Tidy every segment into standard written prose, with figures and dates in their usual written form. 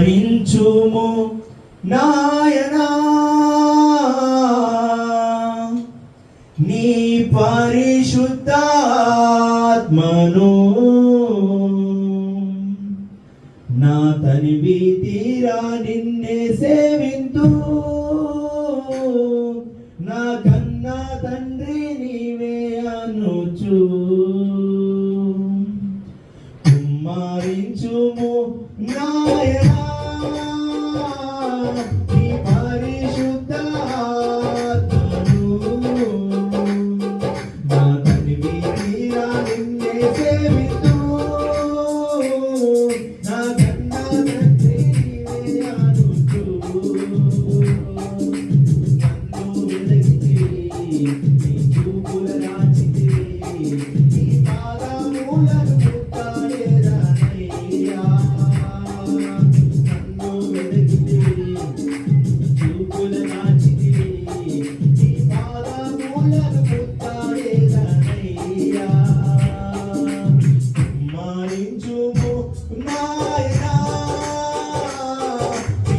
కుమ్మరించుము నాయనా నీ పరిశుద్ధాత్మను నా తనివి తీరా నిన్నే సేవింతు నా కన్నా తండ్రి నీవే అనుచు కుమ్మరించుము నాయనా నీ పరిశుద్ధాత్మను నా తనివి తీరా నిన్నే సేవింతు నా కన్నా తండ్రి నీవే అనుచు నన్ను వెదకితివి నీ చూపుల రాచితివి నీ పాదములను ముద్దాడేదనయ్యా నన్ను వెదకితివి చూపుల రాచితివి నీ పాదములను ముద్దాడేదనయ్యా కుమ్మరించుము నాయనా నీ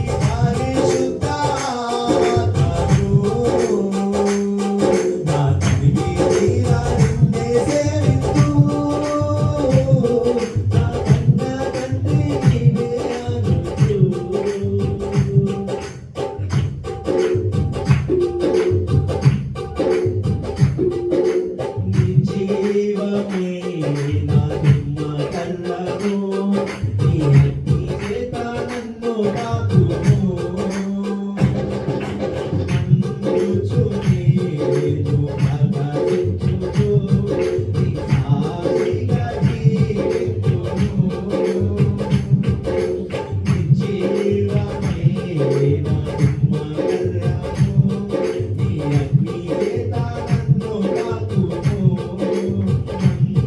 పరిశుద్ధాత్మను నా తనివి తీరా నిన్నే సేవింతు నా కన్నా తండ్రి నీవే అనుచు నీ జీవమే నా నిమ్మకల్లను నీ అగ్ని చేత నన్ను తాకుము అందుచు నేను ప్రకాశించుచు నీ సాక్షిగా జీవింతును నీ జీవమే నా నిమ్మకల్లను నీ అగ్ని చేత నన్ను తాకుము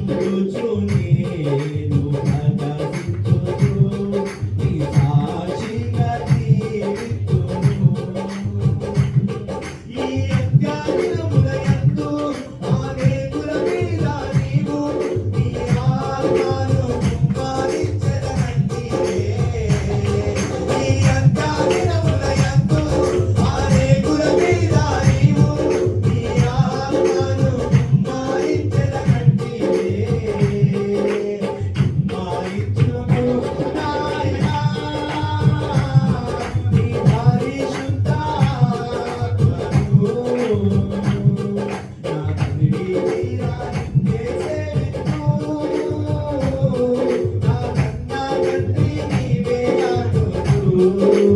అందుచు నేను ప్రకాశించుచు నీ సాక్షిగా జీవింతును ఈ అజ్ఞానములయందు అనేకుల మీద నీవు నీ ఆత్మను కుమ్మరించెదనంటివే ఈ అజ్ఞానములయందు అనేకుల మీద నీవు నీ ఆత్మను కుమ్మరించెదనంటివే కుమ్మరించుము నాయనా నీ పరిశుద్ధాత్మను నా తనివి తీరా నిన్నే సేవింతు నా కన్నా తండ్రి నీవే అనుచు